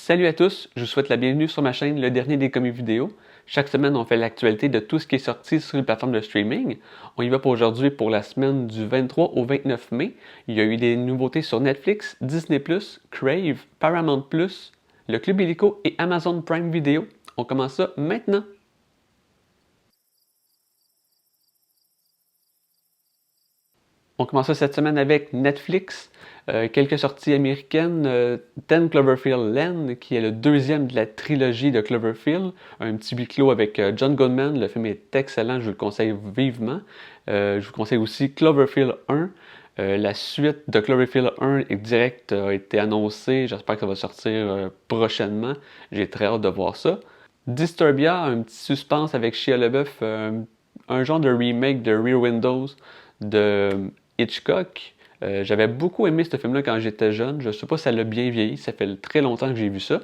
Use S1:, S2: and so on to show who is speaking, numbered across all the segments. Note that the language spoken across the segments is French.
S1: Salut à tous, je vous souhaite la bienvenue sur ma chaîne Le Dernier des Comics Vidéo. Chaque semaine, on fait l'actualité de tout ce qui est sorti sur les plateformes de streaming. On y va pour aujourd'hui pour la semaine du 23 au 29 mai. Il y a eu des nouveautés sur Netflix, Disney+, Crave, Paramount+, le Club Illico et Amazon Prime Video. On commence ça maintenant. On commence ça cette semaine avec Netflix. Quelques sorties américaines. 10 Cloverfield Lane, qui est le deuxième de la trilogie de Cloverfield. Un petit huis clos avec John Goodman. Le film est excellent, je vous le conseille vivement. Je vous conseille aussi Cloverfield 1. La suite de Cloverfield 1 est direct a été annoncée. J'espère que ça va sortir prochainement. J'ai très hâte de voir ça. Disturbia, un petit suspense avec Shia LaBeouf. Un genre de remake de Rear Windows de Hitchcock. J'avais beaucoup aimé ce film-là quand j'étais jeune. Je ne sais pas si ça l'a bien vieilli. Ça fait très longtemps que j'ai vu ça.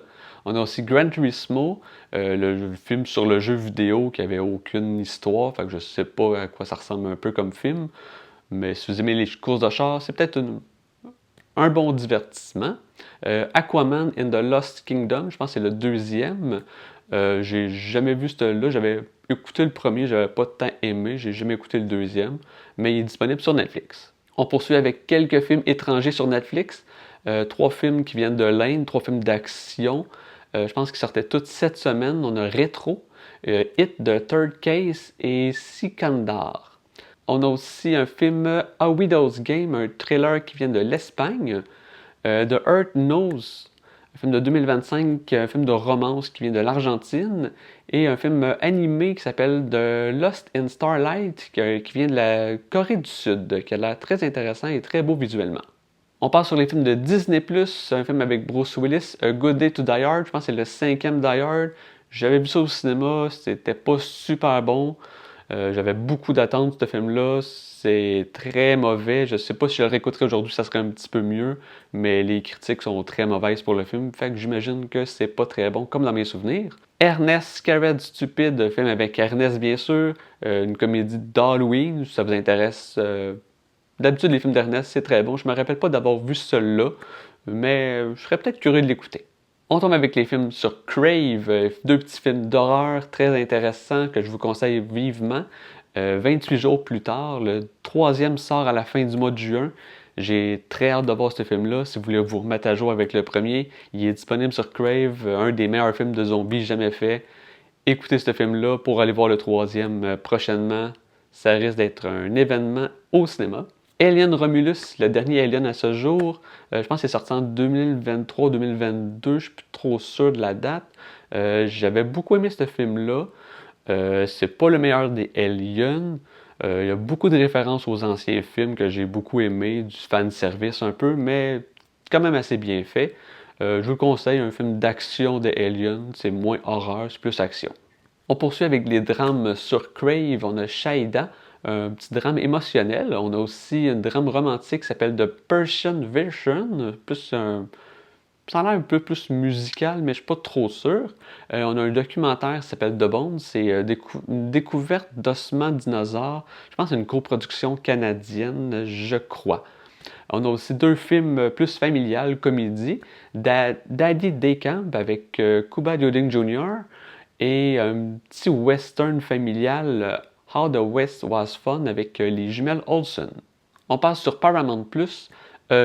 S1: On a aussi Gran Turismo, le film sur le jeu vidéo qui avait aucune histoire. Fait que je sais pas à quoi ça ressemble un peu comme film. Mais si vous aimez les courses de char, c'est peut-être un bon divertissement. Aquaman in the Lost Kingdom, je pense que c'est le deuxième. J'ai jamais vu celui-là. J'avais écouté le premier, j'avais pas tant aimé. J'ai jamais écouté le deuxième. Mais il est disponible sur Netflix. On poursuit avec quelques films étrangers sur Netflix. 3 films qui viennent de l'Inde, 3 films d'action. Je pense qu'ils sortaient toutes cette semaine. On a Retro, Hit the Third Case et Sikandar. On a aussi un film A Widow's Game, un trailer qui vient de l'Espagne. The Earth Knows, un film de 2025, un film de romance qui vient de l'Argentine, et un film animé qui s'appelle The Lost in Starlight, qui vient de la Corée du Sud, qui a l'air très intéressant et très beau visuellement. On passe sur les films de Disney+, un film avec Bruce Willis, A Good Day to Die Hard, je pense que c'est le 5e Die Hard. J'avais vu ça au cinéma, c'était pas super bon. J'avais beaucoup d'attentes de ce film-là. C'est très mauvais. Je sais pas si je le réécouterais aujourd'hui, ça serait un petit peu mieux. Mais les critiques sont très mauvaises pour le film. Fait que j'imagine que c'est pas très bon, comme dans mes souvenirs. Ernest Scared Stupid, un film avec Ernest, bien sûr. Une comédie d'Halloween, si ça vous intéresse. D'habitude, les films d'Ernest, c'est très bon. Je me rappelle pas d'avoir vu celui-là. Mais je serais peut-être curieux de l'écouter. On tombe avec les films sur Crave, 2 petits films d'horreur très intéressants que je vous conseille vivement. 28 jours plus tard, le 3e sort à la fin du mois de juin. J'ai très hâte de voir ce film-là. Si vous voulez vous remettre à jour avec le premier, il est disponible sur Crave, un des meilleurs films de zombies jamais fait. Écoutez ce film-là pour aller voir le 3e prochainement. Ça risque d'être un événement au cinéma. Alien Romulus, le dernier Alien à ce jour, je pense que c'est sorti en 2023-2022, je suis plus trop sûr de la date. J'avais beaucoup aimé ce film-là. C'est pas le meilleur des Aliens. Il y a beaucoup de références aux anciens films que j'ai beaucoup aimé, du fanservice un peu, mais quand même assez bien fait. Je vous conseille un film d'action des Aliens, c'est moins horreur, c'est plus action. On poursuit avec les drames sur Crave. On a Shaida, un petit drame émotionnel. On a aussi un drame romantique qui s'appelle The Persian Version, ça a l'air un peu plus musical, mais je suis pas trop sûr. On a un documentaire qui s'appelle The Bones, c'est une découverte d'ossements de dinosaures. Je pense que c'est une coproduction canadienne, je crois. On a aussi 2 films plus familiales, comédie. Daddy Daycamp avec Cuba Gooding Jr. et un petit western familial, How the West Was Fun avec les jumelles Olsen. On passe sur Paramount+,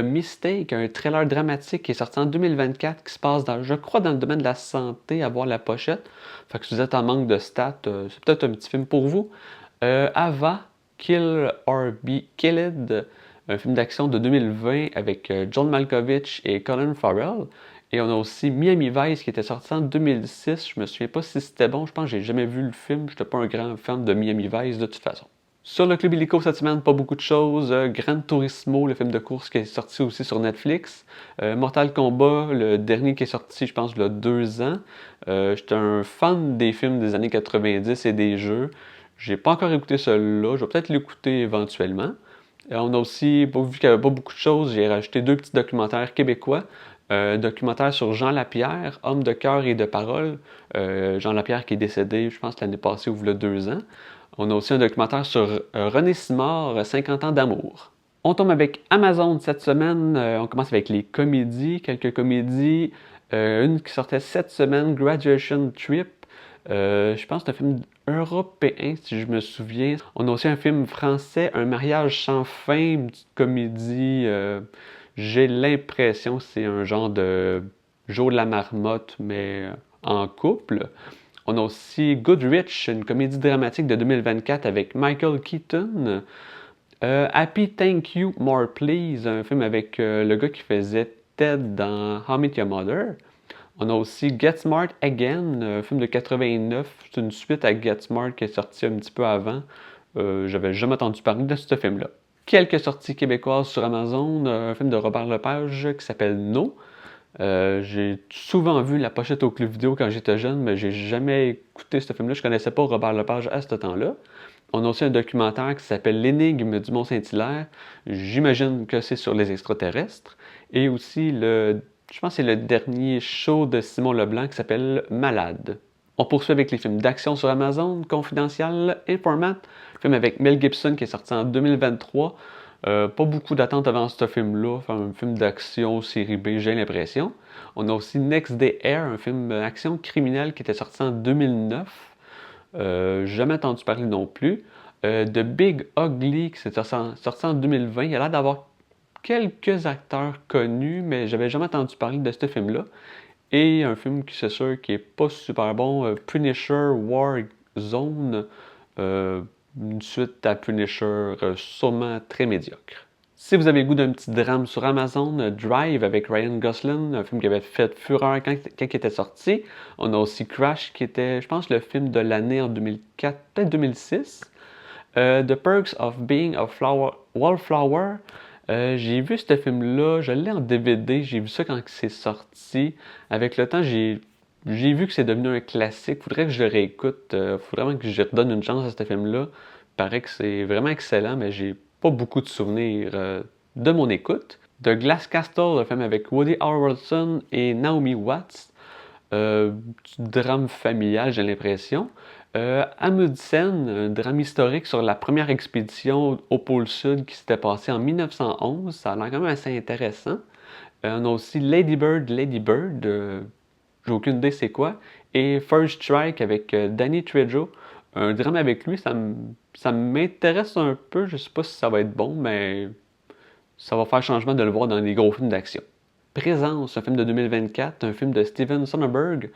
S1: Mistake, un trailer dramatique qui est sorti en 2024 qui se passe, je crois, dans le domaine de la santé, à voir la pochette. Fait que si vous êtes en manque de stats, c'est peut-être un petit film pour vous. Ava, Kill or Be Killed, un film d'action de 2020 avec John Malkovich et Colin Farrell. Et on a aussi Miami Vice qui était sorti en 2006. Je me souviens pas si c'était bon. Je pense que j'ai jamais vu le film. Je n'étais pas un grand fan de Miami Vice de toute façon. Sur le Club Illico cette semaine, pas beaucoup de choses. Gran Turismo, le film de course qui est sorti aussi sur Netflix. Mortal Kombat, le dernier qui est sorti, je pense, il y a 2 ans. J'étais un fan des films des années 90 et des jeux. J'ai pas encore écouté celui-là. Je vais peut-être l'écouter éventuellement. On a aussi, vu qu'il n'y avait pas beaucoup de choses, j'ai rajouté 2 petits documentaires québécois. Documentaire sur Jean Lapierre, homme de cœur et de parole. Jean Lapierre qui est décédé, je pense, l'année passée ou il y a 2 ans. On a aussi un documentaire sur René Simard, 50 ans d'amour. On tombe avec Amazon cette semaine. On commence avec les comédies, quelques comédies. Une qui sortait cette semaine, Graduation Trip. Je pense que c'est un film européen, si je me souviens. On a aussi un film français, Un mariage sans fin, une petite comédie. J'ai l'impression que c'est un genre de Joe de la marmotte, mais en couple. On a aussi Goodrich, une comédie dramatique de 2024 avec Michael Keaton. Happy Thank You More Please, un film avec le gars qui faisait Ted dans How I Met Your Mother. On a aussi Get Smart Again, un film de 89. C'est une suite à Get Smart qui est sorti un petit peu avant. J'avais jamais entendu parler de ce film-là. Quelques sorties québécoises sur Amazon, un film de Robert Lepage qui s'appelle No. J'ai souvent vu la pochette au club vidéo quand j'étais jeune, mais j'ai jamais écouté ce film-là. Je connaissais pas Robert Lepage à ce temps-là. On a aussi un documentaire qui s'appelle L'énigme du Mont-Saint-Hilaire. J'imagine que c'est sur les extraterrestres. Et aussi je pense que c'est le dernier show de Simon Leblanc qui s'appelle Malade. On poursuit avec les films d'action sur Amazon, Confidential, Informant, film avec Mel Gibson qui est sorti en 2023. Pas beaucoup d'attentes avant ce film-là, enfin, un film d'action série B, j'ai l'impression. On a aussi Next Day Air, un film d'action criminelle qui était sorti en 2009. Jamais entendu parler non plus. The Big Ugly qui s'est sorti en 2020. Il a l'air d'avoir quelques acteurs connus, mais j'avais jamais entendu parler de ce film-là. Et un film qui c'est sûr qui est pas super bon, Punisher War Zone, une suite à Punisher sûrement très médiocre. Si vous avez le goût d'un petit drame sur Amazon, Drive avec Ryan Gosling, un film qui avait fait fureur quand il était sorti. On a aussi Crash qui était, je pense, le film de l'année en 2004, peut-être 2006. The Perks of Being a Wallflower. J'ai vu ce film-là, je l'ai en DVD, j'ai vu ça quand c'est sorti. Avec le temps, j'ai vu que c'est devenu un classique. Faudrait que je le réécoute. Faudrait vraiment que je redonne une chance à ce film-là. Il paraît que c'est vraiment excellent, mais j'ai pas beaucoup de souvenirs de mon écoute. The Glass Castle, un film avec Woody Harrelson et Naomi Watts. Drame familial, j'ai l'impression. Amundsen, un drame historique sur la première expédition au pôle Sud qui s'était passée en 1911. Ça a l'air quand même assez intéressant. On a aussi Lady Bird, j'ai aucune idée c'est quoi. Et First Strike avec Danny Trejo. Un drame avec lui, ça m'intéresse un peu. Je sais pas si ça va être bon, mais ça va faire changement de le voir dans des gros films d'action. Présence, un film de 2024, un film de Steven Soderbergh.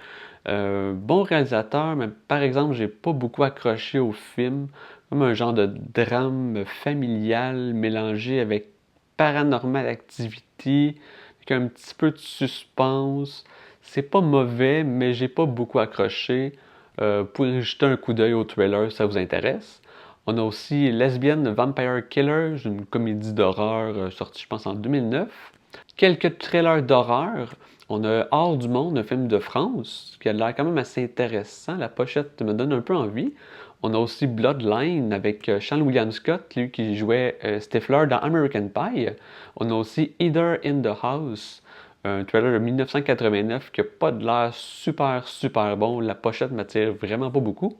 S1: Bon réalisateur, mais par exemple, j'ai pas beaucoup accroché au film. Comme un genre de drame familial mélangé avec Paranormal Activity, avec un petit peu de suspense. C'est pas mauvais, mais j'ai pas beaucoup accroché. Vous pouvez jeter un coup d'œil au trailer si ça vous intéresse. On a aussi Lesbian Vampire Killers, une comédie d'horreur sortie, je pense, en 2009. Quelques trailers d'horreur. On a Hors du monde, un film de France, qui a l'air quand même assez intéressant. La pochette me donne un peu envie. On a aussi Bloodline avec Sean William Scott, lui qui jouait Stifler dans American Pie. On a aussi Either in the House, un trailer de 1989 qui n'a pas de l'air super bon. La pochette m'attire vraiment pas beaucoup.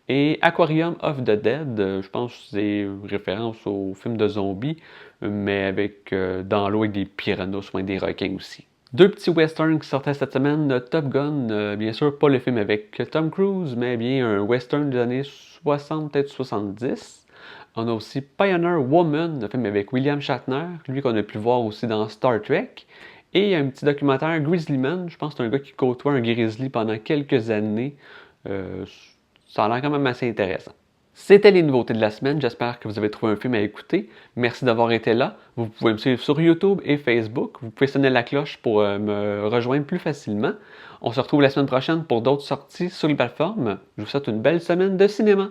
S1: Et Aquarium of the Dead, je pense que c'est une référence au film de zombies, mais avec dans l'eau avec des piranhas, souvent des requins aussi. Deux petits westerns qui sortaient cette semaine, Top Gun, bien sûr pas le film avec Tom Cruise, mais bien un western des années 60, peut-être 70. On a aussi Pioneer Woman, un film avec William Shatner, lui qu'on a pu voir aussi dans Star Trek. Et un petit documentaire Grizzly Man, je pense que c'est un gars qui côtoie un grizzly pendant quelques années. Ça a l'air quand même assez intéressant. C'était les nouveautés de la semaine. J'espère que vous avez trouvé un film à écouter. Merci d'avoir été là. Vous pouvez me suivre sur YouTube et Facebook. Vous pouvez sonner la cloche pour me rejoindre plus facilement. On se retrouve la semaine prochaine pour d'autres sorties sur les plateformes. Je vous souhaite une belle semaine de cinéma.